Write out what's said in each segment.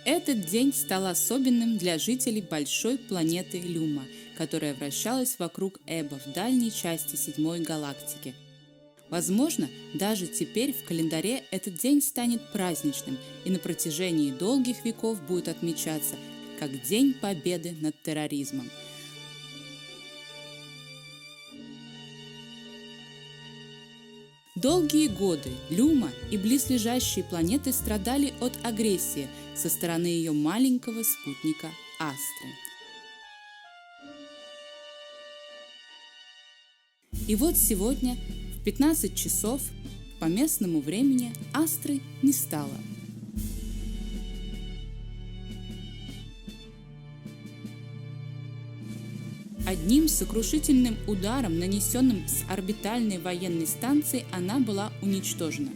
Этот день стал особенным для жителей большой планеты Люма, которая вращалась вокруг Эба в дальней части седьмой галактики. Возможно, даже теперь в календаре этот день станет праздничным и на протяжении долгих веков будет отмечаться как День Победы над терроризмом. Долгие годы Люма и близлежащие планеты страдали от агрессии со стороны ее маленького спутника Астры. И вот сегодня в 15 часов по местному времени Астры не стало. Одним сокрушительным ударом, нанесенным с орбитальной военной станции, она была уничтожена.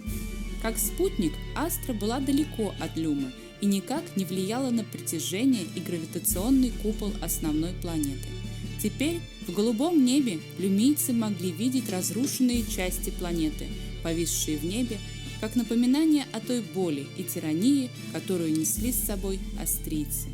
Как спутник, Астра была далеко от Люмы и никак не влияла на притяжение и гравитационный купол основной планеты. Теперь в голубом небе люмийцы могли видеть разрушенные части планеты, повисшие в небе, как напоминание о той боли и тирании, которую несли с собой астрийцы.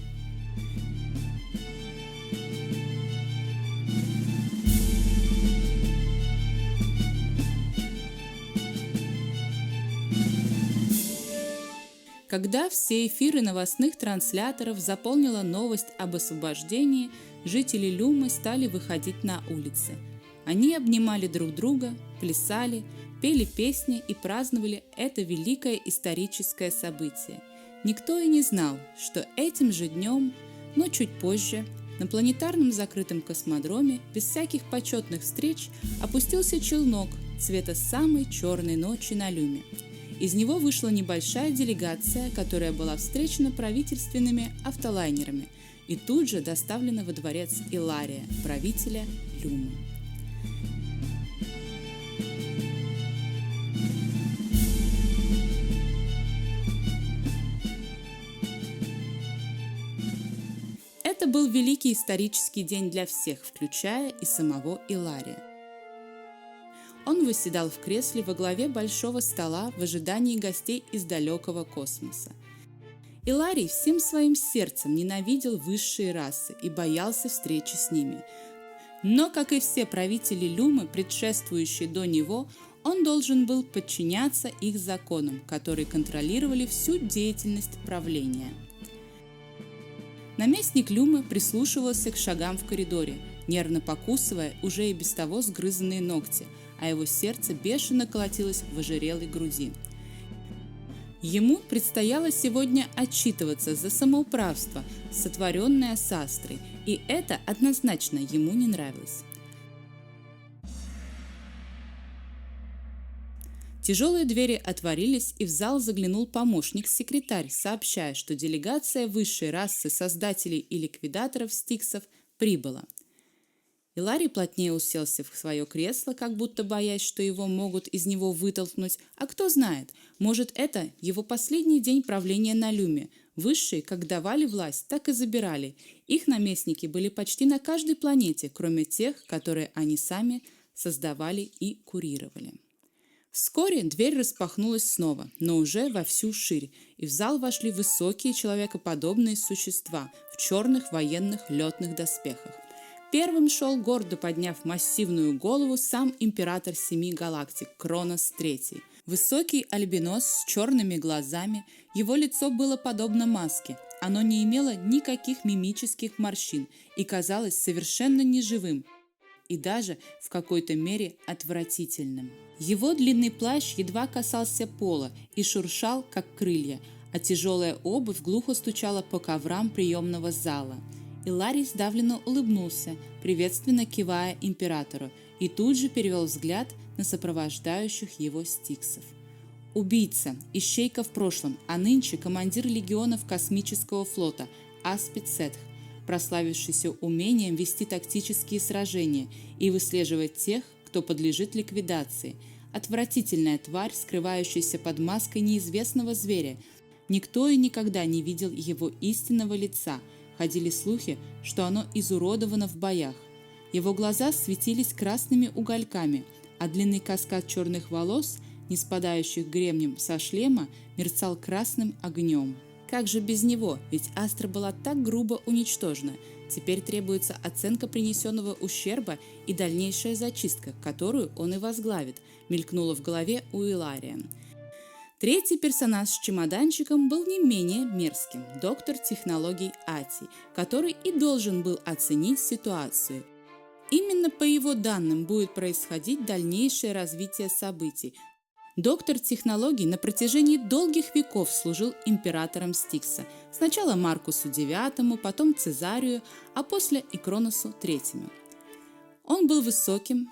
Когда все эфиры новостных трансляторов заполнила новость об освобождении, жители Люмы стали выходить на улицы. Они обнимали друг друга, плясали, пели песни и праздновали это великое историческое событие. Никто и не знал, что этим же днем, но чуть позже, на планетарном закрытом космодроме без всяких почетных встреч опустился челнок цвета самой черной ночи на Люме. Из него вышла небольшая делегация, которая была встречена правительственными автолайнерами и тут же доставлена во дворец Илария, правителя Люмы. Это был великий исторический день для всех, включая и самого Илария. Он восседал в кресле во главе большого стола в ожидании гостей из далекого космоса. Иларий всем своим сердцем ненавидел высшие расы и боялся встречи с ними. Но, как и все правители Люмы, предшествующие до него, он должен был подчиняться их законам, которые контролировали всю деятельность правления. Наместник Люмы прислушивался к шагам в коридоре, нервно покусывая уже и без того сгрызанные ногти, а его сердце бешено колотилось в ожирелой груди. Ему предстояло сегодня отчитываться за самоуправство, сотворенное с Астрой, и это однозначно ему не нравилось. Тяжелые двери отворились, и в зал заглянул помощник-секретарь, сообщая, что делегация высшей расы создателей и ликвидаторов стиксов прибыла. Иларий плотнее уселся в свое кресло, как будто боясь, что его могут из него вытолкнуть, а кто знает, может, это его последний день правления на Люме. Высшие как давали власть, так и забирали. Их наместники были почти на каждой планете, кроме тех, которые они сами создавали и курировали. Вскоре дверь распахнулась снова, но уже во всю ширь, и в зал вошли высокие человекоподобные существа в черных военных летных доспехах. Первым шел, гордо подняв массивную голову, сам император семи галактик Кронос III. Высокий альбинос с черными глазами, его лицо было подобно маске. Оно не имело никаких мимических морщин и казалось совершенно неживым и даже в какой-то мере отвратительным. Его длинный плащ едва касался пола и шуршал, как крылья, а тяжелая обувь глухо стучала по коврам приемного зала. Иларий сдавленно улыбнулся, приветственно кивая императору, и тут же перевел взгляд на сопровождающих его стиксов. Убийца, ищейка в прошлом, а нынче командир легионов космического флота Аспид Сетх, прославившийся умением вести тактические сражения и выслеживать тех, кто подлежит ликвидации. Отвратительная тварь, скрывающаяся под маской неизвестного зверя. Никто и никогда не видел его истинного лица. Ходили слухи, что оно изуродовано в боях. Его глаза светились красными угольками, а длинный каскад черных волос, не спадающих гребнем со шлема, мерцал красным огнем. Как же без него, ведь Астра была так грубо уничтожена. Теперь требуется оценка принесенного ущерба и дальнейшая зачистка, которую он и возглавит, мелькнуло в голове у Илария. Третий персонаж с чемоданчиком был не менее мерзким – доктор технологий Атий, который и должен был оценить ситуацию. Именно по его данным будет происходить дальнейшее развитие событий. Доктор технологий на протяжении долгих веков служил императором Стикса. Сначала Маркусу IX, потом Цезарию, а после и Кроносу III. Он был высоким,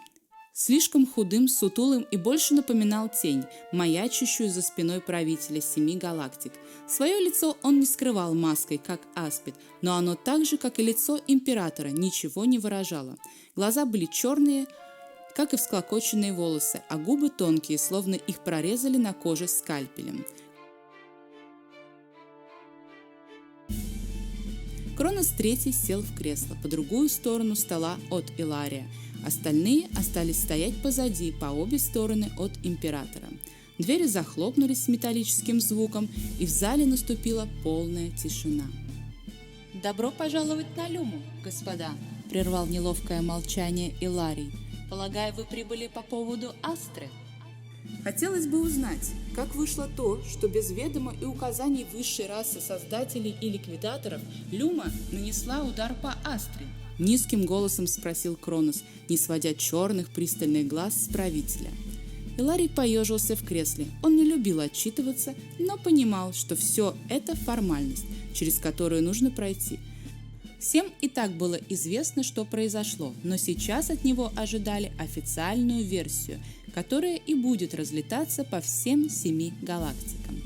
слишком худым, сутулым и больше напоминал тень, маячащую за спиной правителя 7 галактик. Свое лицо он не скрывал маской, как аспид, но оно так же, как и лицо императора, ничего не выражало. Глаза были черные, как и всклокоченные волосы, а губы тонкие, словно их прорезали на коже скальпелем. Кронос III сел в кресло по другую сторону стола от Илария. Остальные остались стоять позади, по обе стороны от императора. Двери захлопнулись с металлическим звуком, и в зале наступила полная тишина. «Добро пожаловать на Люму, господа!» – прервал неловкое молчание Иларий. «Полагаю, вы прибыли по поводу Астры?» Хотелось бы узнать, как вышло то, что без ведома и указаний высшей расы создателей и ликвидаторов Люма нанесла удар по Астре. Низким голосом спросил Кронос, не сводя черных пристальных глаз с правителя. Иларий поежился в кресле. Он не любил отчитываться, но понимал, что все это формальность, через которую нужно пройти. Всем и так было известно, что произошло, но сейчас от него ожидали официальную версию, которая и будет разлетаться по всем 7 галактикам.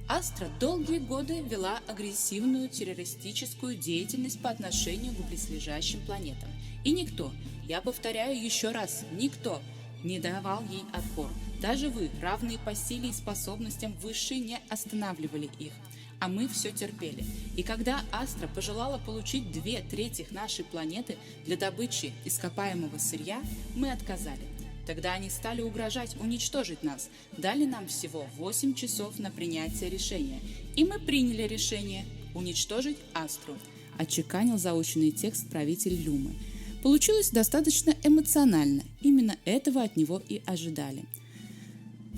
Астра долгие годы вела агрессивную террористическую деятельность по отношению к близлежащим планетам. И никто, я повторяю еще раз, никто не давал ей отпор. Даже вы, равные по силе и способностям высшие, не останавливали их. А мы все терпели. И когда Астра пожелала получить 2/3 нашей планеты для добычи ископаемого сырья, мы отказали. Тогда они стали угрожать уничтожить нас, дали нам всего 8 часов на принятие решения. И мы приняли решение уничтожить Астру, отчеканил заученный текст правитель Люмы. Получилось достаточно эмоционально, именно этого от него и ожидали.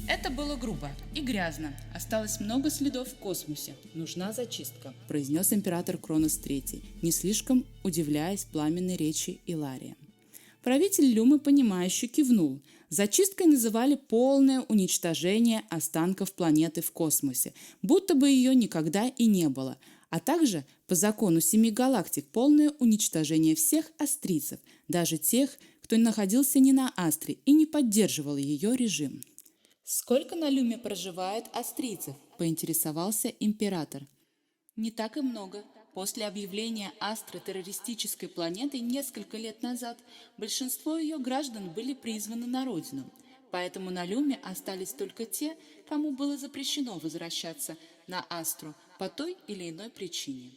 «Это было грубо и грязно. Осталось много следов в космосе. Нужна зачистка», – произнес император Кронос III, не слишком удивляясь пламенной речи Илария. Правитель Люмы, понимающе кивнул. Зачисткой называли полное уничтожение останков планеты в космосе, будто бы ее никогда и не было, а также по закону 7 галактик полное уничтожение всех астрийцев, даже тех, кто находился не на Астре и не поддерживал ее режим. «Сколько на Люме проживает астрийцев?» – поинтересовался император. «Не так и много. После объявления Астры террористической планетой несколько лет назад большинство ее граждан были призваны на родину. Поэтому на Люме остались только те, кому было запрещено возвращаться на Астру по той или иной причине».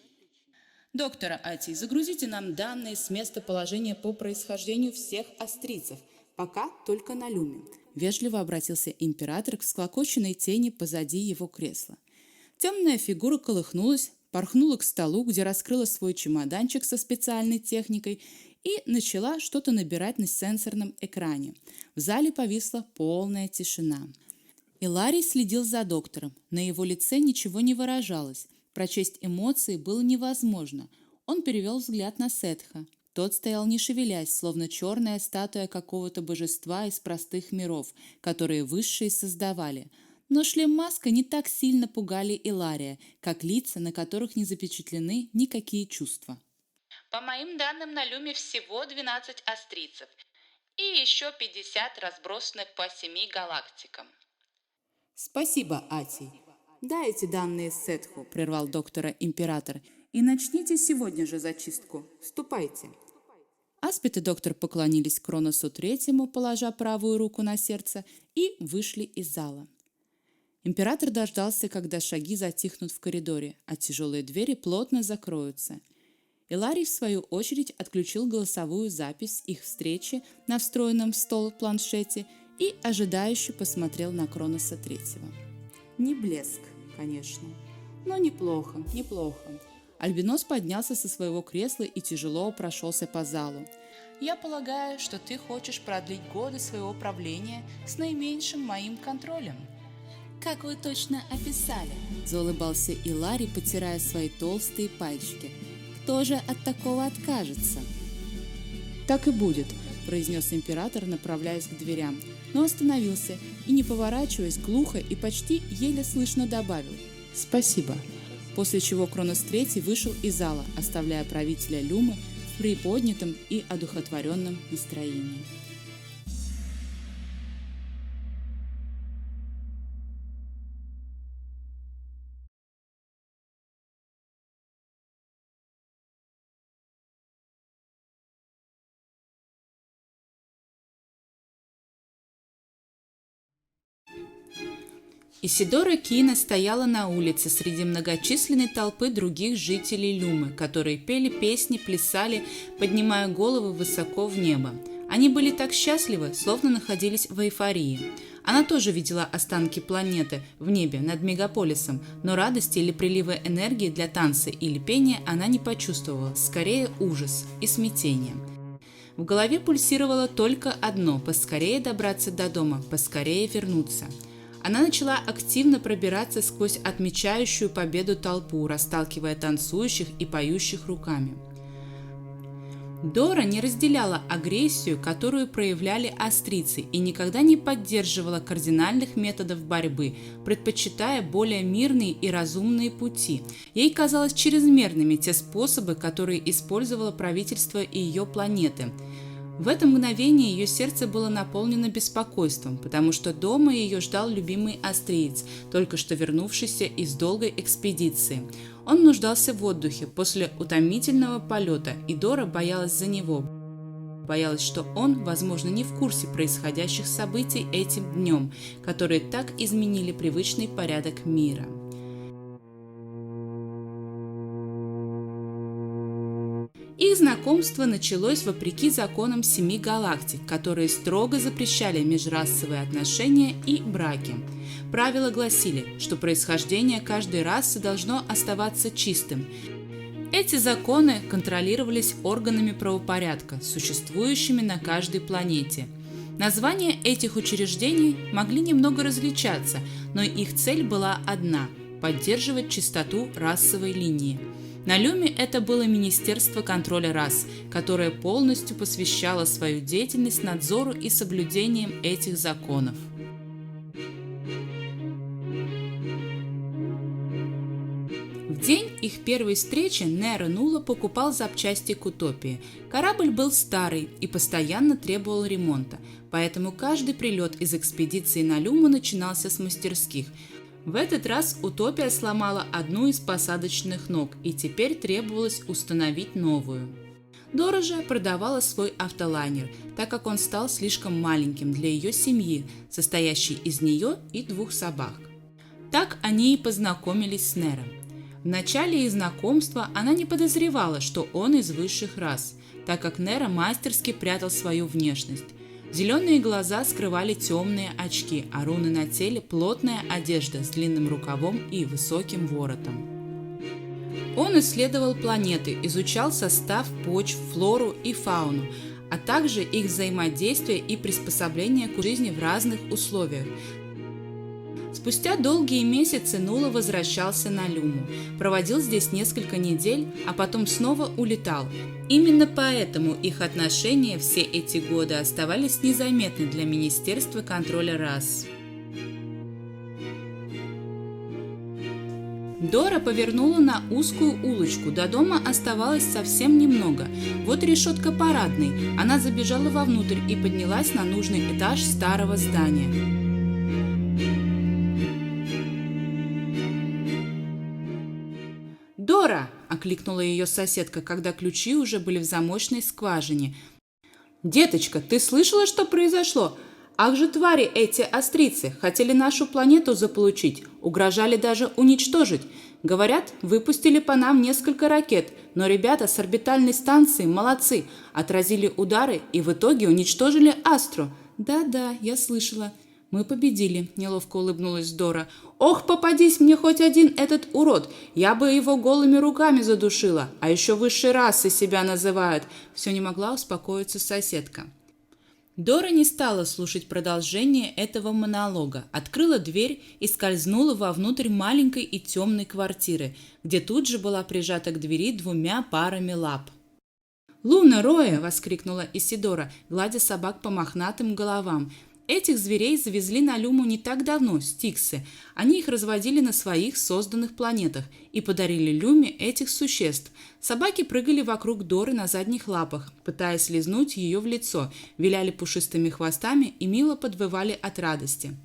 «Доктор Атий, загрузите нам данные с местоположения по происхождению всех астрийцев, пока только на Люме», – вежливо обратился император к всклокоченной тени позади его кресла. Темная фигура колыхнулась, порхнула к столу, где раскрыла свой чемоданчик со специальной техникой и начала что-то набирать на сенсорном экране. В зале повисла полная тишина. Иларий следил за доктором. На его лице ничего не выражалось. Прочесть эмоции было невозможно. Он перевел взгляд на Сетха. Тот стоял не шевелясь, словно черная статуя какого-то божества из простых миров, которые высшие создавали. Но шлем-маска не так сильно пугали Илария, как лица, на которых не запечатлены никакие чувства. «По моим данным, на Люме всего 12 астрийцев и еще 50 разбросанных по 7 галактикам». «Спасибо, Атий. Дайте данные Сетху», – прервал доктора император, – «и начните сегодня же зачистку. Ступайте». Аспид и доктор поклонились Кроносу III, положа правую руку на сердце, и вышли из зала. Император дождался, когда шаги затихнут в коридоре, а тяжелые двери плотно закроются. Иларий, в свою очередь, отключил голосовую запись их встречи на встроенном в стол планшете и ожидающе посмотрел на Кроноса III. Не блеск, конечно, Но неплохо, неплохо. Альбинос поднялся со своего кресла и тяжело прошелся по залу. Я полагаю, что ты хочешь продлить годы своего правления с наименьшим моим контролем. Как вы точно описали, заулыбался Иларий, потирая свои толстые пальчики. Кто же от такого откажется? Так и будет, произнес император, направляясь к дверям, но остановился и, не поворачиваясь, глухо и почти еле слышно добавил: «Спасибо», после чего Кронос III вышел из зала, оставляя правителя Люмы в приподнятом и одухотворенном настроении. Исидора Кина стояла на улице среди многочисленной толпы других жителей Люмы, которые пели песни, плясали, поднимая головы высоко в небо. Они были так счастливы, словно находились в эйфории. Она тоже видела останки планеты в небе над мегаполисом, но радости или прилива энергии для танца или пения она не почувствовала, скорее ужас и смятение. В голове пульсировало только одно – поскорее добраться до дома, поскорее вернуться. Она начала активно пробираться сквозь отмечающую победу толпу, расталкивая танцующих и поющих руками. Дора не разделяла агрессию, которую проявляли астрийцы, и никогда не поддерживала кардинальных методов борьбы, предпочитая более мирные и разумные пути. Ей казалось чрезмерными те способы, которые использовало правительство и ее планеты. В это мгновение ее сердце было наполнено беспокойством, потому что дома ее ждал любимый астриец, только что вернувшийся из долгой экспедиции. Он нуждался в отдыхе после утомительного полета, и Дора боялась за него. Боялась, что он, возможно, не в курсе происходящих событий этим днем, которые так изменили привычный порядок мира. Их знакомство началось вопреки законам 7 галактик, которые строго запрещали межрасовые отношения и браки. Правила гласили, что происхождение каждой расы должно оставаться чистым. Эти законы контролировались органами правопорядка, существующими на каждой планете. Названия этих учреждений могли немного различаться, но их цель была одна – поддерживать чистоту расовой линии. На Люме это было Министерство контроля рас, которое полностью посвящало свою деятельность надзору и соблюдением этих законов. В день их первой встречи Нера Нула покупал запчасти к Утопии. Корабль был старый и постоянно требовал ремонта, поэтому каждый прилет из экспедиции на Люму начинался с мастерских. В этот раз Утопия сломала одну из посадочных ног, и теперь требовалось установить новую. Дора же продавала свой автолайнер, так как он стал слишком маленьким для ее семьи, состоящей из нее и 2 собак. Так они и познакомились с Нером. В начале их знакомства она не подозревала, что он из высших рас, так как Нера мастерски прятал свою внешность. Зеленые глаза скрывали темные очки, а руны на теле – плотная одежда с длинным рукавом и высоким воротом. Он исследовал планеты, изучал состав почв, флору и фауну, а также их взаимодействие и приспособление к жизни в разных условиях. Спустя долгие месяцы Нула возвращался на Люму, проводил здесь несколько недель, а потом снова улетал. Именно поэтому их отношения все эти годы оставались незаметны для Министерства контроля рас. Дора повернула на узкую улочку, до дома оставалось совсем немного. Вот решетка парадной, она забежала вовнутрь и поднялась на нужный этаж старого здания. «Дора!» – окликнула ее соседка, когда ключи уже были в замочной скважине. «Деточка, ты слышала, что произошло? Ах же твари эти астрийцы, хотели нашу планету заполучить, угрожали даже уничтожить. Говорят, выпустили по нам несколько ракет, но ребята с орбитальной станции молодцы, отразили удары и в итоге уничтожили Астру». «Да-да, я слышала. «Мы победили», – неловко улыбнулась Дора. «Ох, попадись мне хоть один этот урод! Я бы его голыми руками задушила, а еще высшей расы себя называют!» Все не могла успокоиться соседка. Дора не стала слушать продолжение этого монолога, открыла дверь и скользнула вовнутрь маленькой и темной квартиры, где тут же была прижата к двери двумя парами лап. «Луна, Роя!» – воскликнула Исидора, гладя собак по мохнатым головам. Этих зверей завезли на Люму не так давно, стиксы. Они их разводили на своих созданных планетах и подарили Люме этих существ. Собаки прыгали вокруг Доры на задних лапах, пытаясь лизнуть ее в лицо, виляли пушистыми хвостами и мило подвывали от радости.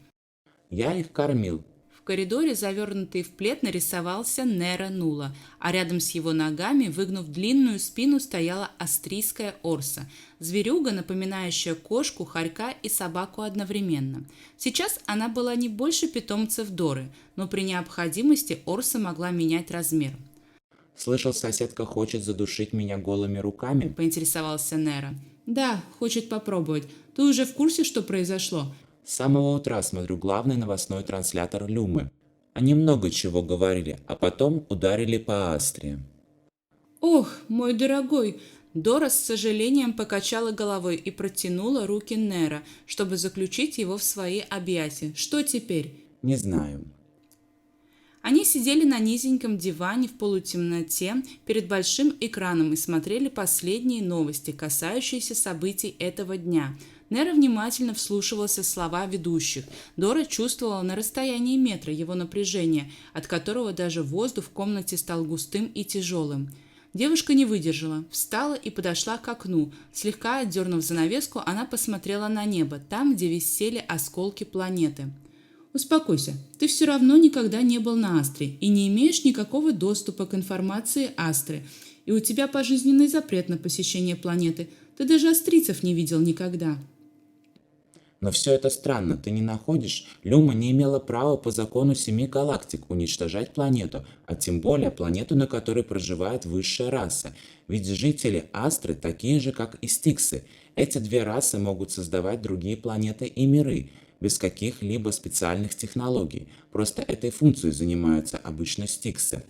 Я их кормил. В коридоре, завернутый в плед, нарисовался Нера Нула, а рядом с его ногами, выгнув длинную спину, стояла австрийская орса, зверюга, напоминающая кошку, хорька и собаку одновременно. Сейчас она была не больше питомцев Доры, но при необходимости орса могла менять размер. Слышал, соседка хочет задушить меня голыми руками. Поинтересовался Нера. «Да, хочет попробовать. Ты уже в курсе, что произошло?» С самого утра смотрю главный новостной транслятор Люмы. Они много чего говорили, а потом ударили по Астре. «Ох, мой дорогой!» Дора с сожалением покачала головой и протянула руки Нера, чтобы заключить его в свои объятия. «Что теперь?» Не знаю. Они сидели на низеньком диване в полутемноте перед большим экраном и смотрели последние новости, касающиеся событий этого дня. Нера внимательно вслушивался в слова ведущих. Дора чувствовала на расстоянии метра его напряжение, от которого даже воздух в комнате стал густым и тяжелым. Девушка не выдержала, встала и подошла к окну. Слегка отдернув занавеску, она посмотрела на небо, там, где висели осколки планеты. «Успокойся, ты все равно никогда не был на Астре и не имеешь никакого доступа к информации Астры, и у тебя пожизненный запрет на посещение планеты. Ты даже астрийцев не видел никогда». Но все это странно, ты не находишь? Люма не имела права по закону 7 галактик уничтожать планету, а тем более планету, на которой проживает высшая раса. Ведь жители Астры такие же, как и стиксы. Эти две расы могут создавать другие планеты и миры, без каких-либо специальных технологий. Просто этой функцией занимаются обычно стиксы.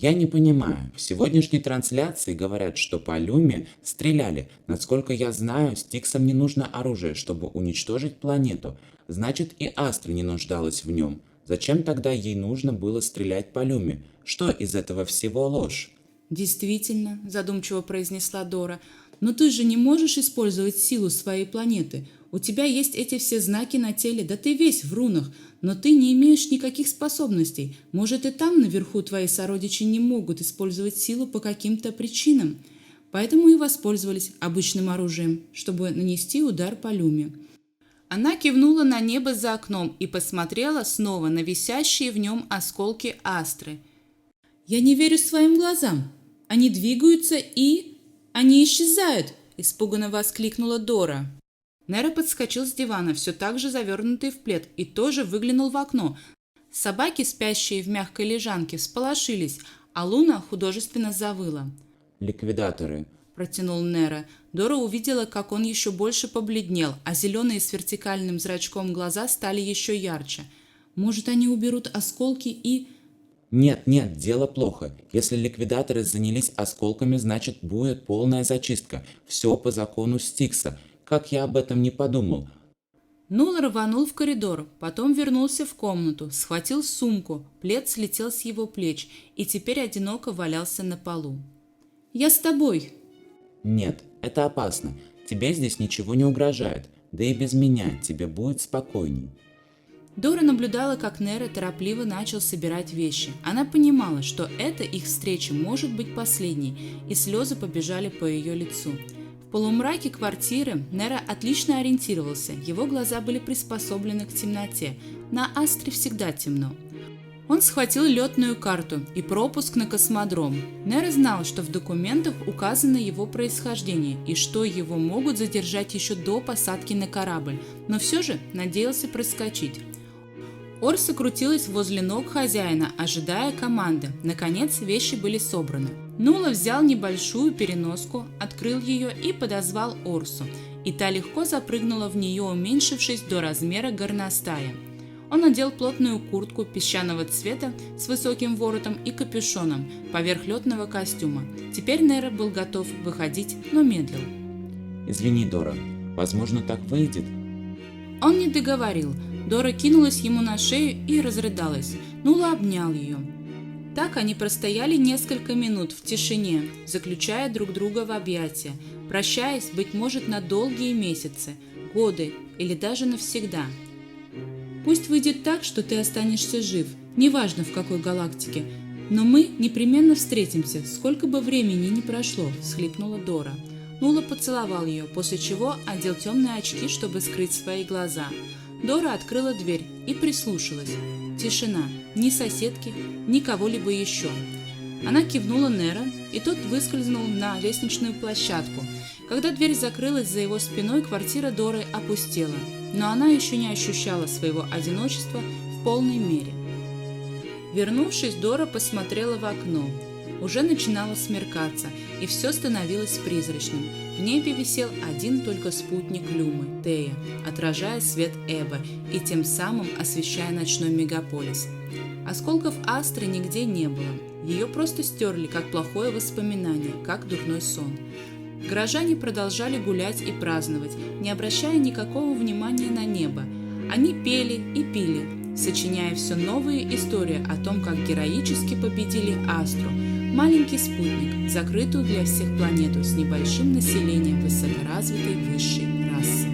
Я не понимаю. В сегодняшней трансляции говорят, что по Люме стреляли. Насколько я знаю, стиксам не нужно оружие, чтобы уничтожить планету. Значит, и Астра не нуждалась в нем. Зачем тогда ей нужно было стрелять по Люме? Что из этого всего ложь? «Действительно», – задумчиво произнесла Дора, – «но ты же не можешь использовать силу своей планеты. У тебя есть эти все знаки на теле, да ты весь в рунах, но ты не имеешь никаких способностей. Может, и там наверху твои сородичи не могут использовать силу по каким-то причинам. Поэтому и воспользовались обычным оружием, чтобы нанести удар по Люме». Она кивнула на небо за окном и посмотрела снова на висящие в нем осколки Астры. «Я не верю своим глазам. Они двигаются и... они исчезают!» – испуганно воскликнула Дора. Нера подскочил с дивана, все так же завернутый в плед, и тоже выглянул в окно. Собаки, спящие в мягкой лежанке, всполошились, а Луна художественно завыла. Ликвидаторы. Протянул Нера. Дора увидела, как он еще больше побледнел, а зеленые с вертикальным зрачком глаза стали еще ярче. «Может, они уберут осколки и...» Нет, дело плохо. Если ликвидаторы занялись осколками, значит будет полная зачистка. Все по закону Стикса. Как я об этом не подумал. Нул рванул в коридор, потом вернулся в комнату, схватил сумку, плед слетел с его плеч и теперь одиноко валялся на полу. «Я с тобой!» Нет, это опасно. Тебе здесь ничего не угрожает. Да и без меня тебе будет спокойней. Дора наблюдала, как Нера торопливо начал собирать вещи. Она понимала, что эта их встреча может быть последней, и слезы побежали по ее лицу. В полумраке квартиры Нера отлично ориентировался, его глаза были приспособлены к темноте. На Астре всегда темно. Он схватил летную карту и пропуск на космодром. Нера знал, что в документах указано его происхождение и что его могут задержать еще до посадки на корабль, но все же надеялся проскочить. Орса крутилась возле ног хозяина, ожидая команды. Наконец вещи были собраны. Нула взял небольшую переноску, открыл ее и подозвал Орсу. и та легко запрыгнула в нее, уменьшившись до размера горностая. Он надел плотную куртку песчаного цвета с высоким воротом и капюшоном поверх летного костюма. Теперь Неро был готов выходить, но медлил. «Извини, Дора, возможно, так выйдет?» Он не договорил. Дора кинулась ему на шею и разрыдалась. Нула обнял ее. Так они простояли несколько минут в тишине, заключая друг друга в объятия, прощаясь, быть может, на долгие месяцы, годы или даже навсегда. «Пусть выйдет так, что ты останешься жив, неважно в какой галактике, но мы непременно встретимся, сколько бы времени ни прошло», – всхлипнула Дора. Нула поцеловал ее, после чего одел темные очки, чтобы скрыть свои глаза. Дора открыла дверь и прислушалась. Тишина, ни соседки, ни кого-либо еще. Она кивнула Неро, и тот выскользнул на лестничную площадку. Когда дверь закрылась за его спиной, квартира Доры опустела, но она еще не ощущала своего одиночества в полной мере. Вернувшись, Дора посмотрела в окно. Уже начинало смеркаться, и все становилось призрачным. В небе висел один только спутник Люмы, Тея, отражая свет Эба и тем самым освещая ночной мегаполис. Осколков Астры нигде не было. Ее просто стерли, как плохое воспоминание, как дурной сон. Горожане продолжали гулять и праздновать, не обращая никакого внимания на небо. Они пели и пили, сочиняя все новые истории о том, как героически победили Астру, маленький спутник, закрытую для всех планету с небольшим населением высокоразвитой высшей расы.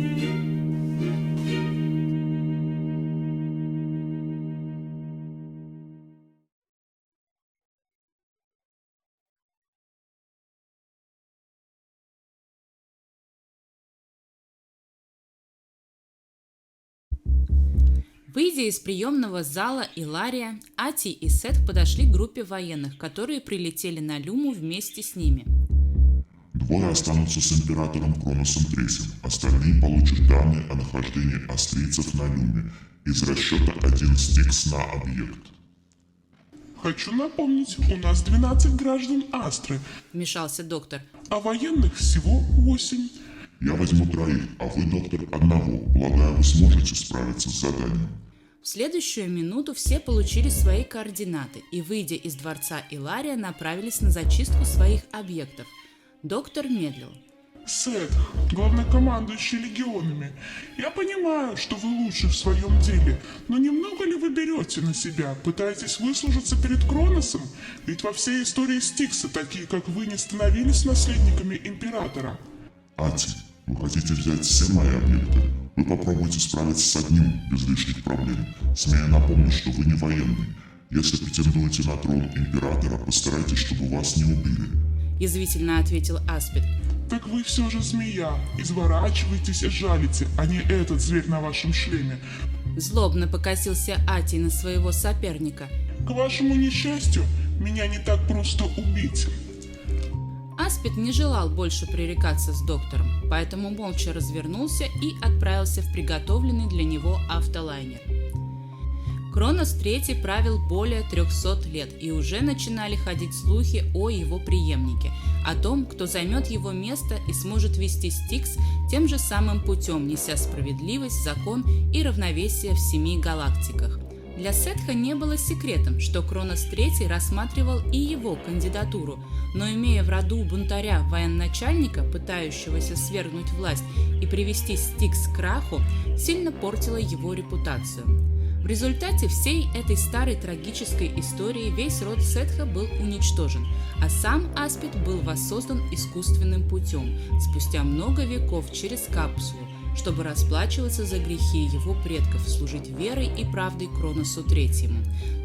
Выйдя из приемного зала Илария, Ати и Сет подошли к группе военных, которые прилетели на Люму вместе с ними. Двое останутся с императором Кроносом III, остальные получат данные о нахождении астрийцев на Люме из расчета 1 стикс на объект. Хочу напомнить, у нас 12 граждан Астры, Вмешался доктор. а военных всего 8. Я возьму троих, а вы, доктор, одного. Полагаю, вы сможете справиться с заданием. В следующую минуту все получили свои координаты и, выйдя из дворца Илария, направились на зачистку своих объектов. Доктор медлил. Сет, главнокомандующий легионами, я понимаю, что вы лучше в своем деле, но немного ли вы берете на себя? Пытаетесь выслужиться перед Кроносом? Ведь во всей истории Стикса такие, как вы, не становились наследниками императора. Ати, вы хотите взять все мои объекты? Вы попробуйте справиться с одним без лишних проблем. Смею напомнить, что вы не военный. Если претендуете на трон императора, постарайтесь, чтобы вас не убили. Язвительно ответил Аспид. Так вы все же змея, изворачиваетесь и жалите, а не этот зверь на вашем шлеме. Злобно покосился Ати на своего соперника. К вашему несчастью, меня не так просто убить. Аспид не желал больше пререкаться с доктором, поэтому молча развернулся и отправился в приготовленный для него автолайнер. Кронос III правил более 300 лет, и уже начинали ходить слухи о его преемнике, о том, кто займет его место и сможет вести Стикс тем же самым путем, неся справедливость, закон и равновесие в 7 галактиках. Для Сетха не было секретом, что Кронос III рассматривал и его кандидатуру, но имея в роду бунтаря военачальника, пытающегося свергнуть власть и привести Стикс к краху, сильно портила его репутацию. В результате всей этой старой трагической истории весь род Сетха был уничтожен, а сам Аспид был воссоздан искусственным путем, спустя много веков через капсулу, чтобы расплачиваться за грехи его предков, служить верой и правдой Кроносу Третьему,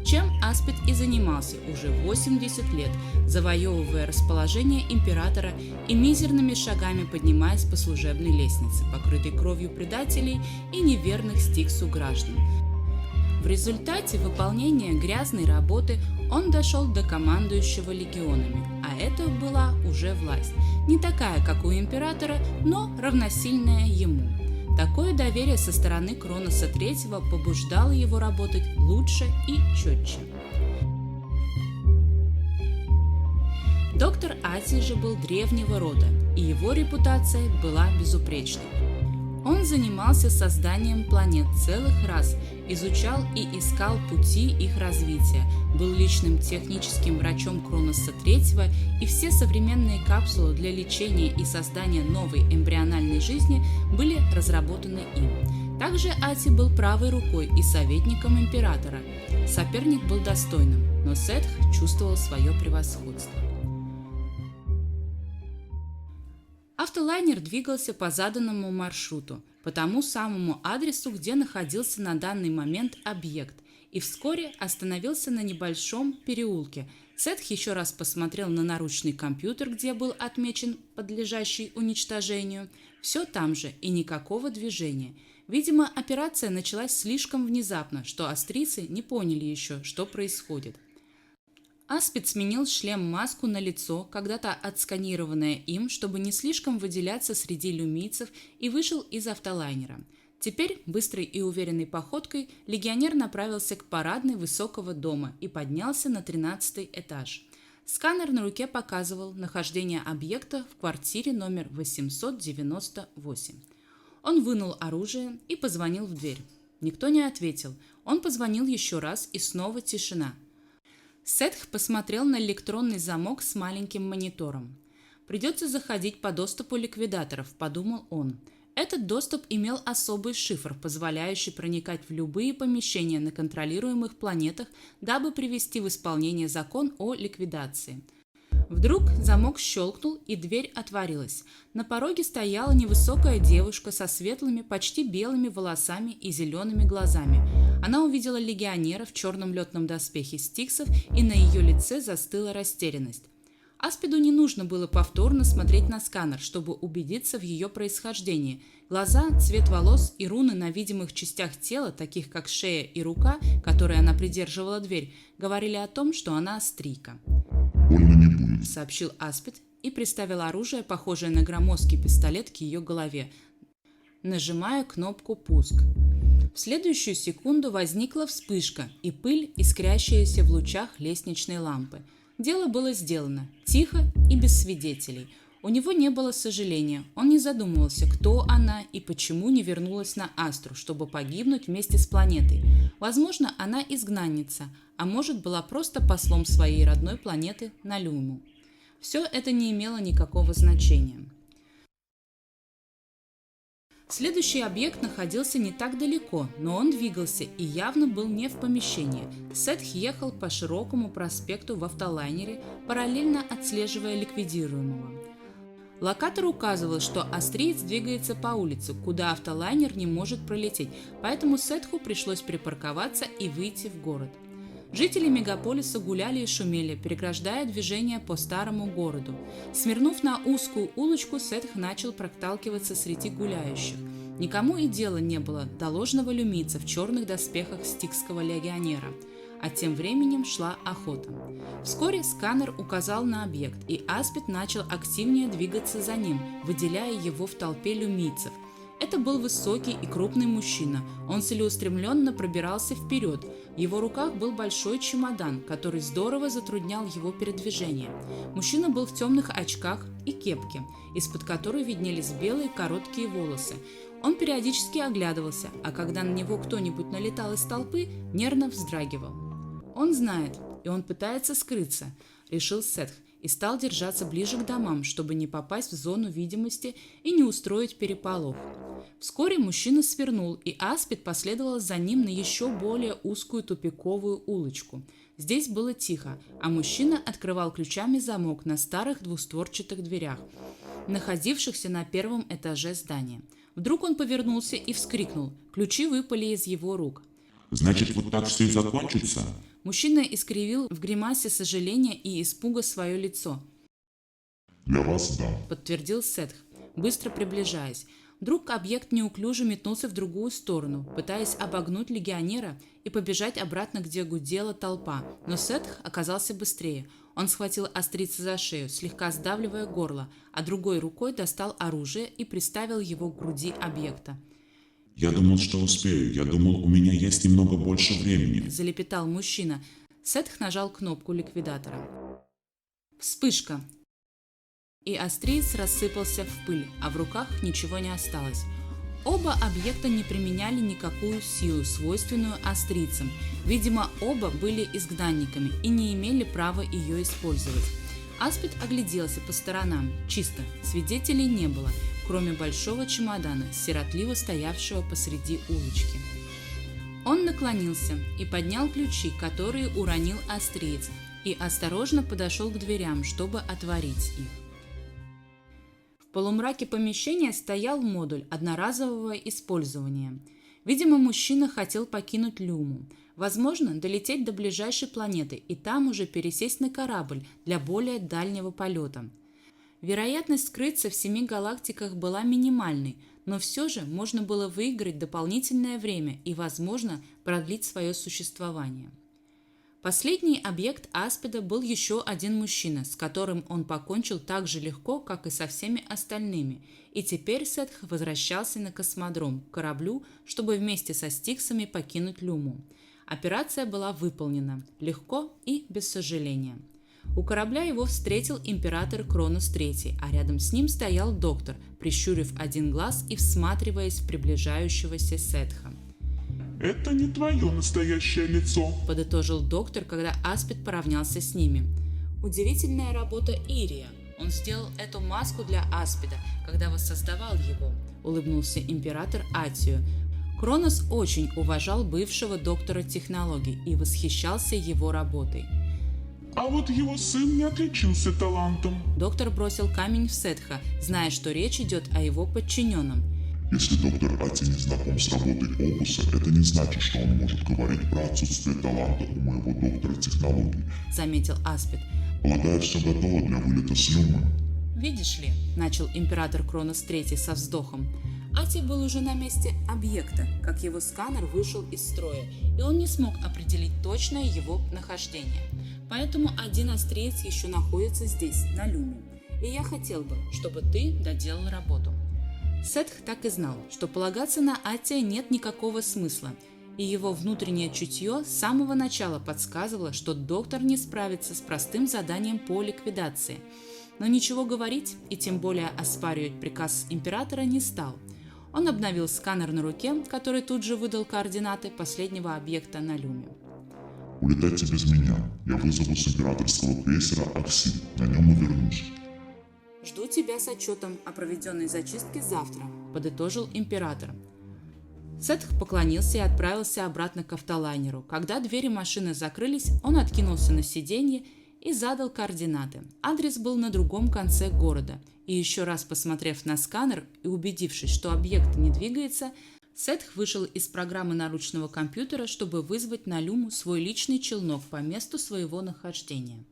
чем Аспид и занимался уже 80 лет, завоевывая расположение императора и мизерными шагами поднимаясь по служебной лестнице, покрытой кровью предателей и неверных Стиксу граждан. В результате выполнения грязной работы он дошел до командующего легионами, а это была уже власть, не такая, как у императора, но равносильная ему. Такое доверие со стороны Кроноса III побуждало его работать лучше и четче. Доктор Ати же был древнего рода, и его репутация была безупречной. Он занимался созданием планет целых рас, изучал и искал пути их развития, был личным техническим врачом Кроноса III, и все современные капсулы для лечения и создания новой эмбриональной жизни были разработаны им. Также Ати был правой рукой и советником императора. Соперник был достойным, но Сетх чувствовал свое превосходство. Автолайнер двигался по заданному маршруту, по тому самому адресу, где находился на данный момент объект, и вскоре остановился на небольшом переулке. Сетх еще раз посмотрел на наручный компьютер, где был отмечен подлежащий уничтожению. Все там же и никакого движения. Видимо, операция началась слишком внезапно, что австрийцы не поняли еще, что происходит. Аспид сменил шлем-маску на лицо, когда-то отсканированное им, чтобы не слишком выделяться среди люмийцев, и вышел из автолайнера. Теперь, быстрой и уверенной походкой, легионер направился к парадной высокого дома и поднялся на 13-й этаж. Сканер на руке показывал нахождение объекта в квартире номер 898. Он вынул оружие и позвонил в дверь. Никто не ответил. Он позвонил еще раз, и снова тишина. Сетх посмотрел на электронный замок с маленьким монитором. «Придется заходить по доступу ликвидаторов», – подумал он. Этот доступ имел особый шифр, позволяющий проникать в любые помещения на контролируемых планетах, дабы привести в исполнение закон о ликвидации. Вдруг замок щелкнул, и дверь отворилась. На пороге стояла невысокая девушка со светлыми, почти белыми волосами и зелеными глазами. Она увидела легионера в черном летном доспехе стиксов, и на ее лице застыла растерянность. Аспиду не нужно было повторно смотреть на сканер, чтобы убедиться в ее происхождении. Глаза, цвет волос и руны на видимых частях тела, таких как шея и рука, которой она придерживала дверь, говорили о том, что она австрийка. «Больно не будет», — сообщил Аспид и приставил оружие, похожее на громоздкий пистолет, к ее голове, нажимая кнопку «Пуск». В следующую секунду возникла вспышка и пыль, искрящаяся в лучах лестничной лампы. Дело было сделано, тихо и без свидетелей. У него не было сожаления, он не задумывался, кто она и почему не вернулась на Астру, чтобы погибнуть вместе с планетой. Возможно, она изгнанница, а может, была просто послом своей родной планеты на Люму. Все это не имело никакого значения. Следующий объект находился не так далеко, но он двигался и явно был не в помещении. Сетх ехал по широкому проспекту в автолайнере, параллельно отслеживая ликвидируемого. Локатор указывал, что австриец двигается по улице, куда автолайнер не может пролететь, поэтому Сетху пришлось припарковаться и выйти в город. Жители мегаполиса гуляли и шумели, преграждая движение по старому городу. Свернув на узкую улочку, Сетх начал проталкиваться среди гуляющих. Никому и дела не было до ложного люмийца в черных доспехах стикского легионера. А тем временем шла охота. Вскоре сканер указал на объект, и Аспид начал активнее двигаться за ним, выделяя его в толпе люмийцев. Это был высокий и крупный мужчина. Он целеустремленно пробирался вперед. В его руках был большой чемодан, который здорово затруднял его передвижение. Мужчина был в темных очках и кепке, из-под которой виднелись белые короткие волосы. Он периодически оглядывался, а когда на него кто-нибудь налетал из толпы, нервно вздрагивал. «Он знает, и он пытается скрыться», — решил Сетх, и стал держаться ближе к домам, чтобы не попасть в зону видимости и не устроить переполох. Вскоре мужчина свернул, и Аспид последовал за ним на еще более узкую тупиковую улочку. Здесь было тихо, а мужчина открывал ключами замок на старых двустворчатых дверях, находившихся на первом этаже здания. Вдруг он повернулся и вскрикнул. Ключи выпали из его рук. «Значит, вот так все и закончится?» Мужчина искривил в гримасе сожаления и испуга свое лицо. «Для вас да», — подтвердил Сетх, быстро приближаясь. Вдруг объект неуклюже метнулся в другую сторону, пытаясь обогнуть легионера и побежать обратно, где гудела толпа. Но Сетх оказался быстрее. Он схватил австрийца за шею, слегка сдавливая горло, а другой рукой достал оружие и приставил его к груди объекта. «Я думал, что успею. Я думал, у меня есть немного больше времени», — залепетал мужчина. Сетх нажал кнопку ликвидатора. В Вспышка! И Астриец рассыпался в пыль, а в руках ничего не осталось. Оба объекта не применяли никакую силу, свойственную астрийцам. Видимо, оба были изгнанниками и не имели права ее использовать. Аспид огляделся по сторонам. Чисто, свидетелей не было, кроме большого чемодана, сиротливо стоявшего посреди улочки. Он наклонился и поднял ключи, которые уронил астриец, и осторожно подошел к дверям, чтобы отворить их. В полумраке помещения стоял модуль одноразового использования. Видимо, мужчина хотел покинуть Люму. Возможно, долететь до ближайшей планеты и там уже пересесть на корабль для более дальнего полета. Вероятность скрыться в 7 галактиках была минимальной, но все же можно было выиграть дополнительное время и, возможно, продлить свое существование. Последний объект Аспида был еще один мужчина, с которым он покончил так же легко, как и со всеми остальными, и теперь Сетх возвращался на космодром, к кораблю, чтобы вместе со Стиксами покинуть Люму. Операция была выполнена легко и без сожаления. У корабля его встретил император Кронос III, а рядом с ним стоял доктор, прищурив один глаз и всматриваясь в приближающегося Сетха. «Это не твое настоящее лицо», – подытожил доктор, когда Аспид поравнялся с ними. Удивительная работа Ирия. Он сделал эту маску для Аспида, когда воссоздавал его, – улыбнулся император Атию. Кронос очень уважал бывшего доктора технологий и восхищался его работой. «А вот его сын не отличился талантом». Доктор бросил камень в Сетха, зная, что речь идет о его подчиненном. Если доктор Ати не знаком с работой Опуса, это не значит, что он может говорить про отсутствие таланта у моего доктора технологий, заметил Аспид. Полагаю, все готово для вылета с Люмы. Видишь ли, начал император Кронос III со вздохом. Ати был уже на месте объекта, как его сканер вышел из строя, и он не смог определить точное его нахождение. Поэтому один астриец еще находится здесь, на Люме, и я хотел бы, чтобы ты доделал работу. Сетх так и знал, что полагаться на Атия нет никакого смысла, и его внутреннее чутье с самого начала подсказывало, что доктор не справится с простым заданием по ликвидации. Но ничего говорить и тем более оспаривать приказ императора не стал. Он обновил сканер на руке, который тут же выдал координаты последнего объекта на Люме. Улетайте без меня. Я вызову с императорского крейсера Аксид. На нем и вернусь. «Жду тебя с отчетом о проведенной зачистке завтра», – подытожил император. Сетх поклонился и отправился обратно к автолайнеру. Когда двери машины закрылись, он откинулся на сиденье и задал координаты. Адрес был на другом конце города, и еще раз посмотрев на сканер и убедившись, что объект не двигается, Сетх вышел из программы наручного компьютера, чтобы вызвать на Люму свой личный челнок по месту своего нахождения.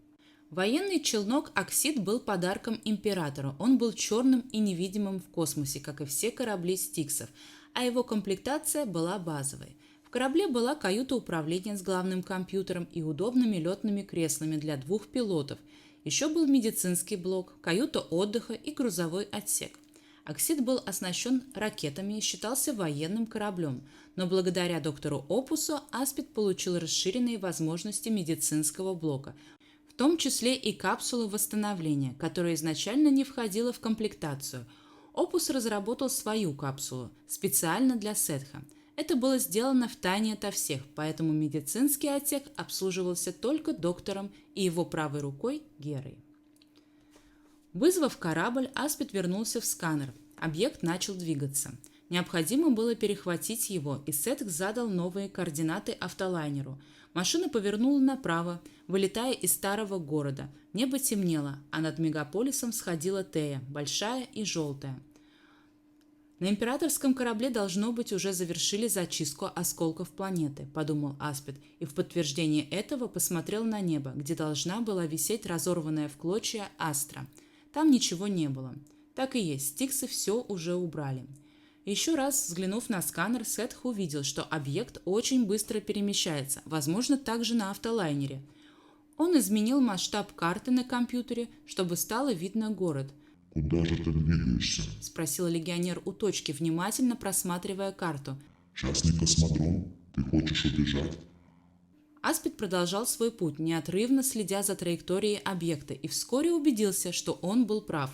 Военный челнок Аксид был подарком императору. Он был черным и невидимым в космосе, как и все корабли Стиксов, а его комплектация была базовой. В корабле была каюта управления с главным компьютером и удобными летными креслами для 2 пилотов. Еще был медицинский блок, каюта отдыха и грузовой отсек. Аксид был оснащен ракетами и считался военным кораблем, но благодаря доктору Опусу Аспид получил расширенные возможности медицинского блока, в том числе и капсулы восстановления, которая изначально не входила в комплектацию. Опус разработал свою капсулу специально для Сетха. Это было сделано втайне ото всех, поэтому медицинский отсек обслуживался только доктором и его правой рукой Герой. Вызвав корабль, Аспид вернулся в сканер. Объект начал двигаться. Необходимо было перехватить его, и Сетх задал новые координаты автолайнеру. Машина повернула направо, вылетая из старого города. Небо темнело, а над мегаполисом сходила Тея, большая и желтая. На императорском корабле, должно быть, уже завершили зачистку осколков планеты, подумал Аспид, и в подтверждение этого посмотрел на небо, где должна была висеть разорванная в клочья Астра. Там ничего не было. Так и есть, Стиксы все уже убрали. Еще раз взглянув на сканер, Сетх увидел, что объект очень быстро перемещается, возможно, также на автолайнере. Он изменил масштаб карты на компьютере, чтобы стало видно город. «Куда же ты двигаешься?» – спросил легионер у точки, внимательно просматривая карту. «Частный космодром? Ты хочешь убежать?» Аспид продолжал свой путь, неотрывно следя за траекторией объекта, и вскоре убедился, что он был прав.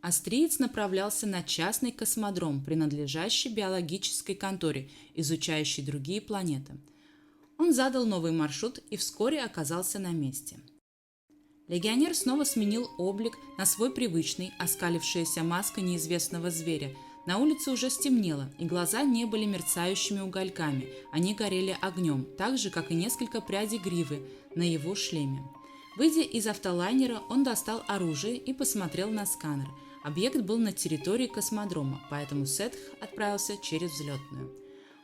Астриец направлялся на частный космодром, принадлежащий биологической конторе, изучающей другие планеты. Он задал новый маршрут и вскоре оказался на месте. Легионер снова сменил облик на свой привычный, оскалившаяся маска неизвестного зверя. На улице уже стемнело, и глаза не были мерцающими угольками, они горели огнем, так же, как и несколько прядей гривы на его шлеме. Выйдя из автолайнера, он достал оружие и посмотрел на сканер. Объект был на территории космодрома, поэтому Сетх отправился через взлетную.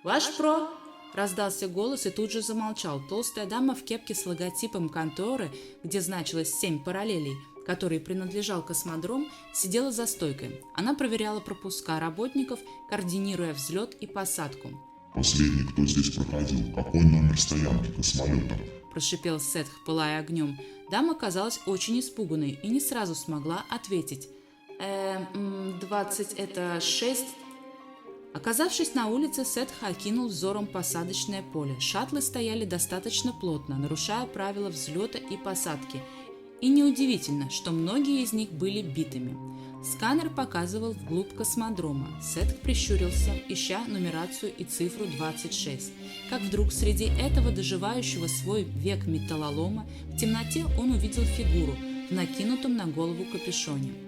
«Ваш про!» – раздался голос и тут же замолчал. Толстая дама в кепке с логотипом конторы, где значилось 7 параллелей, которой принадлежал космодром, сидела за стойкой. Она проверяла пропуска работников, координируя взлет и посадку. Последний, кто здесь проходил, какой номер стоянки космолета? Прошипел Сетх, пылая огнем. Дама казалась очень испуганной и не сразу смогла ответить. 20 – это 6. Оказавшись на улице, Сетх окинул взором посадочное поле. Шаттлы стояли достаточно плотно, нарушая правила взлета и посадки. И неудивительно, что многие из них были битыми. Сканер показывал вглубь космодрома. Сетх прищурился, ища нумерацию и цифру 26. Как вдруг среди этого доживающего свой век металлолома в темноте он увидел фигуру в накинутом на голову капюшоне.